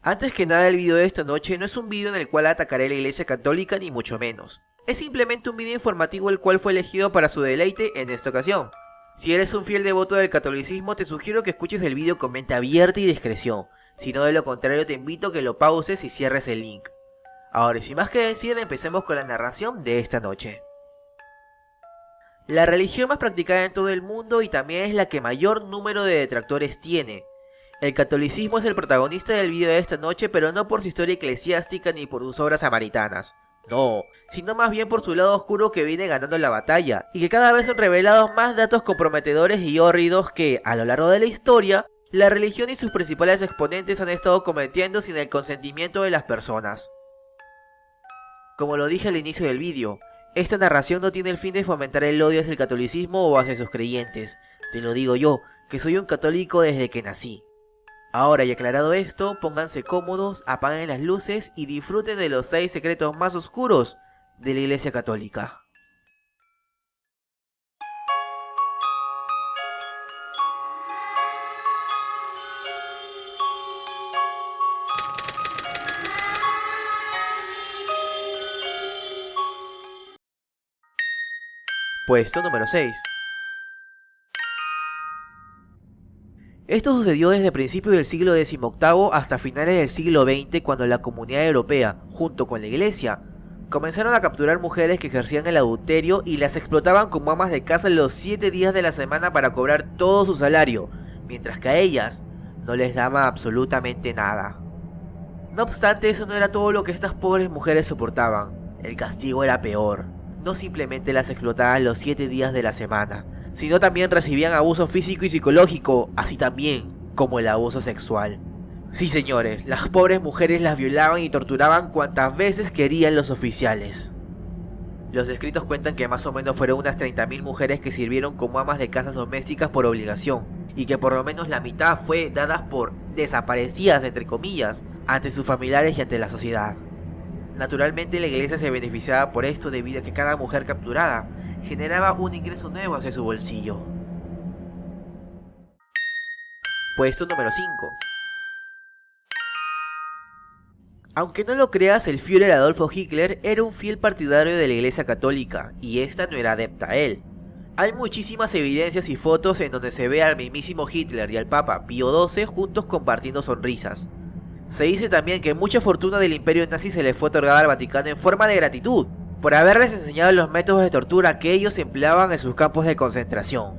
Antes que nada, el video de esta noche no es un video en el cual atacaré a la iglesia católica ni mucho menos. Es simplemente un video informativo el cual fue elegido para su deleite en esta ocasión. Si eres un fiel devoto del catolicismo, te sugiero que escuches el video con mente abierta y discreción. Si no, de lo contrario te invito a que lo pauses y cierres el link. Ahora, sin más que decir, empecemos con la narración de esta noche. La religión más practicada en todo el mundo y también es la que mayor número de detractores tiene. El catolicismo es el protagonista del video de esta noche, pero no por su historia eclesiástica ni por sus obras samaritanas. No, sino más bien por su lado oscuro que viene ganando la batalla, y que cada vez son revelados más datos comprometedores y hórridos que, a lo largo de la historia, la religión y sus principales exponentes han estado cometiendo sin el consentimiento de las personas. Como lo dije al inicio del vídeo, esta narración no tiene el fin de fomentar el odio hacia el catolicismo o hacia sus creyentes. Te lo digo yo, que soy un católico desde que nací. Ahora, y aclarado esto, pónganse cómodos, apaguen las luces y disfruten de los 6 secretos más oscuros de la Iglesia Católica. Puesto número 6. Esto sucedió desde principios del siglo XVIII hasta finales del siglo XX, cuando la comunidad europea, junto con la iglesia, comenzaron a capturar mujeres que ejercían el adulterio y las explotaban como amas de casa los 7 días de la semana para cobrar todo su salario, mientras que a ellas no les daba absolutamente nada. No obstante, eso no era todo lo que estas pobres mujeres soportaban. El castigo era peor. No simplemente las explotaban los 7 días de la semana, sino también recibían abuso físico y psicológico, así también como el abuso sexual. Sí, señores, las pobres mujeres las violaban y torturaban cuantas veces querían los oficiales. Los escritos cuentan que más o menos fueron unas 30.000 mujeres que sirvieron como amas de casas domésticas por obligación, y que por lo menos la mitad fue dadas por desaparecidas, entre comillas, ante sus familiares y ante la sociedad. Naturalmente la iglesia se beneficiaba por esto debido a que cada mujer capturada generaba un ingreso nuevo hacia su bolsillo. Puesto número 5. Aunque no lo creas, el Führer Adolfo Hitler era un fiel partidario de la iglesia católica, y esta no era adepta a él. Hay muchísimas evidencias y fotos en donde se ve al mismísimo Hitler y al Papa Pío XII juntos compartiendo sonrisas. Se dice también que mucha fortuna del imperio nazi se le fue otorgada al Vaticano en forma de gratitud, por haberles enseñado los métodos de tortura que ellos empleaban en sus campos de concentración.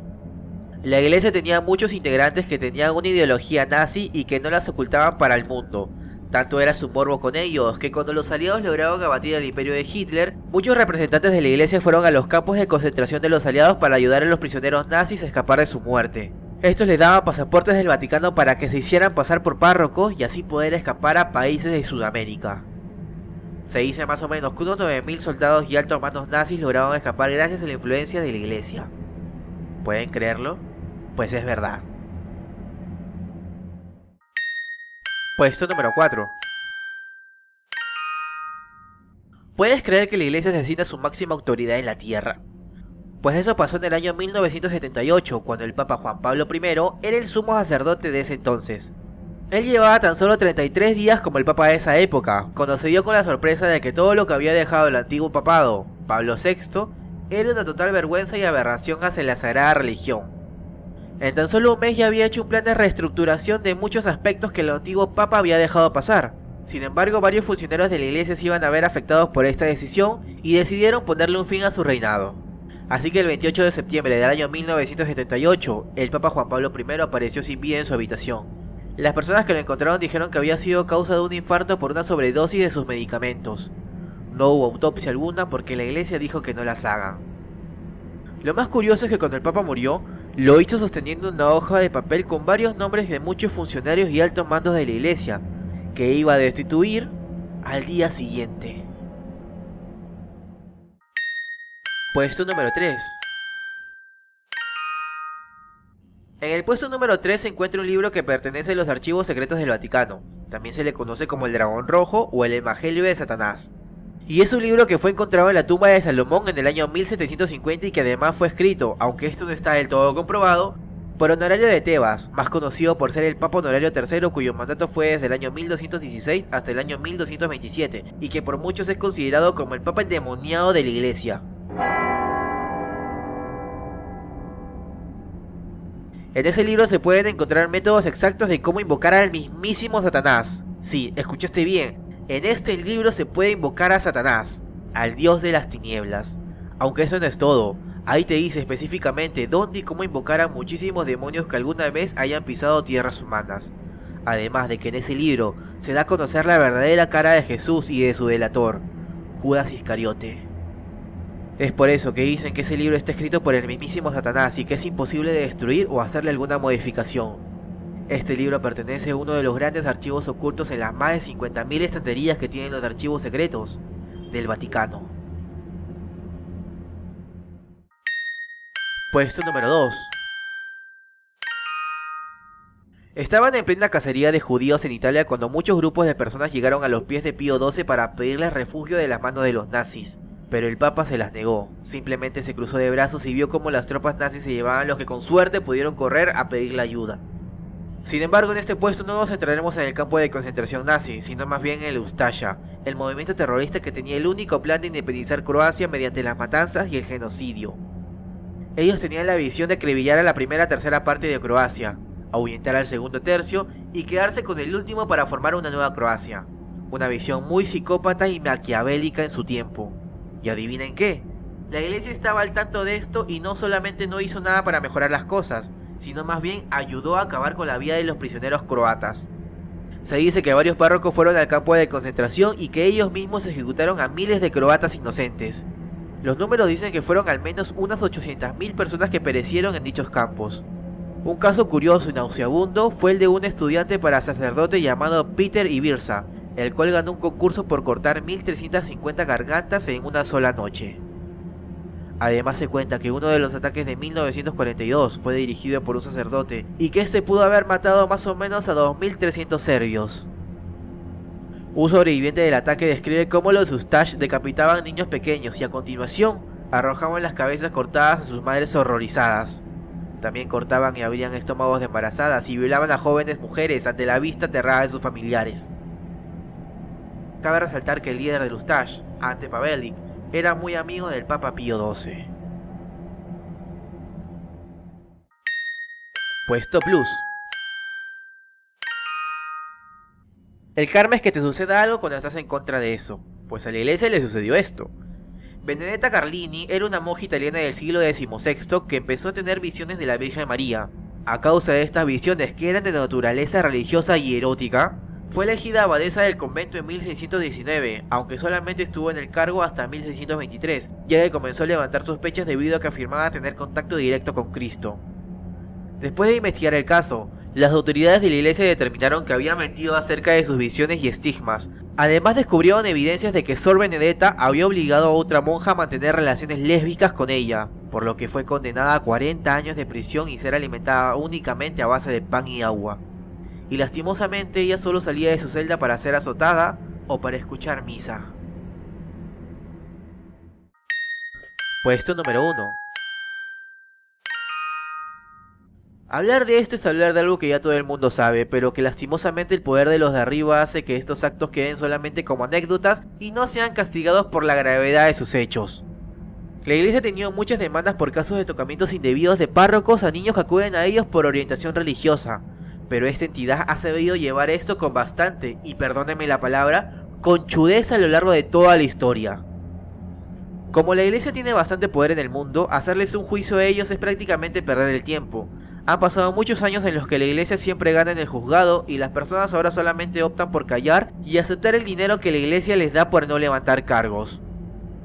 La iglesia tenía muchos integrantes que tenían una ideología nazi y que no las ocultaban para el mundo. Tanto era su morbo con ellos, que cuando los aliados lograron abatir al imperio de Hitler, muchos representantes de la iglesia fueron a los campos de concentración de los aliados para ayudar a los prisioneros nazis a escapar de su muerte. Estos les daban pasaportes del Vaticano para que se hicieran pasar por párrocos y así poder escapar a países de Sudamérica. Se dice más o menos que unos 9.000 soldados y altos mandos nazis lograron escapar gracias a la influencia de la iglesia. ¿Pueden creerlo? Pues es verdad. Puesto número 4. ¿Puedes creer que la iglesia asesina a su máxima autoridad en la tierra? Pues eso pasó en el año 1978, cuando el Papa Juan Pablo I era el sumo sacerdote de ese entonces. Él llevaba tan solo 33 días como el Papa de esa época, cuando se dio con la sorpresa de que todo lo que había dejado el antiguo papado, Pablo VI, era una total vergüenza y aberración hacia la sagrada religión. En tan solo un mes ya había hecho un plan de reestructuración de muchos aspectos que el antiguo Papa había dejado pasar. Sin embargo, varios funcionarios de la iglesia se iban a ver afectados por esta decisión y decidieron ponerle un fin a su reinado. Así que el 28 de septiembre del año 1978, el Papa Juan Pablo I apareció sin vida en su habitación. Las personas que lo encontraron dijeron que había sido causa de un infarto por una sobredosis de sus medicamentos. No hubo autopsia alguna porque la iglesia dijo que no las hagan. Lo más curioso es que cuando el Papa murió, lo hizo sosteniendo una hoja de papel con varios nombres de muchos funcionarios y altos mandos de la iglesia, que iba a destituir al día siguiente. Puesto número 3. En el puesto número 3 se encuentra un libro que pertenece a los archivos secretos del Vaticano. También se le conoce como el Dragón Rojo o el Evangelio de Satanás. Y es un libro que fue encontrado en la tumba de Salomón en el año 1750 y que además fue escrito, aunque esto no está del todo comprobado, por Honorario de Tebas, más conocido por ser el Papa Honorario III, cuyo mandato fue desde el año 1216 hasta el año 1227, y que por muchos es considerado como el Papa endemoniado de la Iglesia. En ese libro se pueden encontrar métodos exactos de cómo invocar al mismísimo Satanás. Sí, escuchaste bien, en este libro se puede invocar a Satanás, al dios de las tinieblas. Aunque eso no es todo, ahí te dice específicamente dónde y cómo invocar a muchísimos demonios que alguna vez hayan pisado tierras humanas. Además de que en ese libro se da a conocer la verdadera cara de Jesús y de su delator, Judas Iscariote. Es por eso que dicen que ese libro está escrito por el mismísimo Satanás y que es imposible de destruir o hacerle alguna modificación. Este libro pertenece a uno de los grandes archivos ocultos en las más de 50.000 estanterías que tienen los archivos secretos del Vaticano. Puesto número 2. Estaban en plena cacería de judíos en Italia cuando muchos grupos de personas llegaron a los pies de Pío XII para pedirles refugio de las manos de los nazis. Pero el Papa se las negó, simplemente se cruzó de brazos y vio cómo las tropas nazis se llevaban a los que con suerte pudieron correr a pedirle ayuda. Sin embargo, en este puesto no nos centraremos en el campo de concentración nazi, sino más bien en el Ustasha, el movimiento terrorista que tenía el único plan de independizar Croacia mediante las matanzas y el genocidio. Ellos tenían la visión de acribillar a la primera tercera parte de Croacia, ahuyentar al segundo tercio y quedarse con el último para formar una nueva Croacia. Una visión muy psicópata y maquiavélica en su tiempo. ¿Y adivinen qué? La iglesia estaba al tanto de esto y no solamente no hizo nada para mejorar las cosas, sino más bien ayudó a acabar con la vida de los prisioneros croatas. Se dice que varios párrocos fueron al campo de concentración y que ellos mismos ejecutaron a miles de croatas inocentes. Los números dicen que fueron al menos unas 800.000 personas que perecieron en dichos campos. Un caso curioso y nauseabundo fue el de un estudiante para sacerdote llamado Peter Ibirsa, el cual ganó un concurso por cortar 1350 gargantas en una sola noche. Además se cuenta que uno de los ataques de 1942 fue dirigido por un sacerdote y que este pudo haber matado más o menos a 2300 serbios. Un sobreviviente del ataque describe cómo los Ustash decapitaban niños pequeños y a continuación arrojaban las cabezas cortadas a sus madres horrorizadas. También cortaban y abrían estómagos de embarazadas y violaban a jóvenes mujeres ante la vista aterrada de sus familiares. Cabe resaltar que el líder del Ustash, Ante Pavelić, era muy amigo del Papa Pío XII. Puesto Plus. El karma es que te suceda algo cuando estás en contra de eso, pues a la iglesia le sucedió esto. Benedetta Carlini era una monja italiana del siglo XVI que empezó a tener visiones de la Virgen María. A causa de estas visiones, que eran de naturaleza religiosa y erótica, fue elegida abadesa del convento en 1619, aunque solamente estuvo en el cargo hasta 1623, ya que comenzó a levantar sospechas debido a que afirmaba tener contacto directo con Cristo. Después de investigar el caso, las autoridades de la iglesia determinaron que había mentido acerca de sus visiones y estigmas. Además descubrieron evidencias de que Sor Benedetta había obligado a otra monja a mantener relaciones lésbicas con ella, por lo que fue condenada a 40 años de prisión y ser alimentada únicamente a base de pan y agua. Y lastimosamente ella solo salía de su celda para ser azotada o para escuchar misa. Puesto número 1. Hablar de esto es hablar de algo que ya todo el mundo sabe, pero que lastimosamente el poder de los de arriba hace que estos actos queden solamente como anécdotas y no sean castigados por la gravedad de sus hechos. La iglesia ha tenido muchas demandas por casos de tocamientos indebidos de párrocos a niños que acuden a ellos por orientación religiosa, pero esta entidad ha sabido llevar esto con bastante, y perdónenme la palabra, conchudeza a lo largo de toda la historia. Como la iglesia tiene bastante poder en el mundo, hacerles un juicio a ellos es prácticamente perder el tiempo. Han pasado muchos años en los que la iglesia siempre gana en el juzgado y las personas ahora solamente optan por callar y aceptar el dinero que la iglesia les da por no levantar cargos.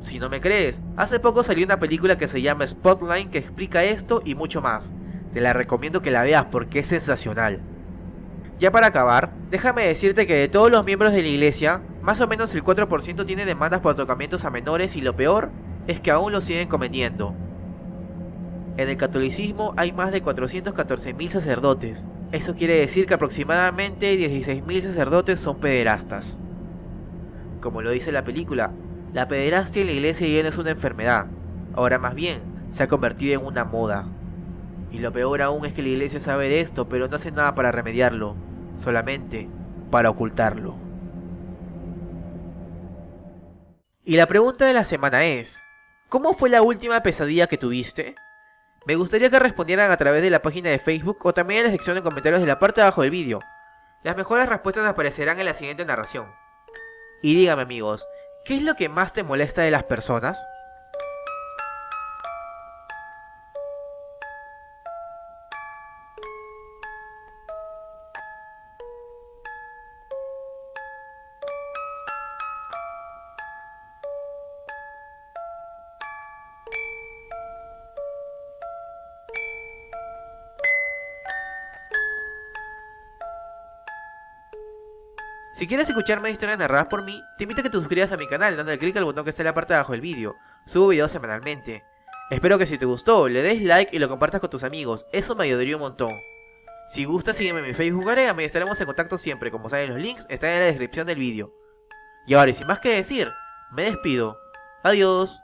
Si no me crees, hace poco salió una película que se llama Spotlight que explica esto y mucho más. Te la recomiendo que la veas porque es sensacional. Ya para acabar, déjame decirte que de todos los miembros de la iglesia, más o menos el 4% tiene demandas por tocamientos a menores y lo peor es que aún lo siguen cometiendo. En el catolicismo hay más de 414.000 sacerdotes. Eso quiere decir que aproximadamente 16.000 sacerdotes son pederastas. Como lo dice la película, la pederastia en la iglesia ya no es una enfermedad, ahora más bien se ha convertido en una moda. Y lo peor aún es que la iglesia sabe de esto, pero no hace nada para remediarlo, solamente para ocultarlo. Y la pregunta de la semana es, ¿cómo fue la última pesadilla que tuviste? Me gustaría que respondieran a través de la página de Facebook o también en la sección de comentarios de la parte de abajo del vídeo. Las mejores respuestas aparecerán en la siguiente narración. Y dígame amigos, ¿qué es lo que más te molesta de las personas? Si quieres escuchar más historias narradas por mí, te invito a que te suscribas a mi canal dándole clic al botón que está en la parte de abajo del vídeo. Subo videos semanalmente. Espero que si te gustó, le des like y lo compartas con tus amigos, eso me ayudaría un montón. Si gustas, sígueme en mi Facebook Arégame y estaremos en contacto siempre, como saben los links están en la descripción del vídeo. Y ahora y sin más que decir, me despido. Adiós.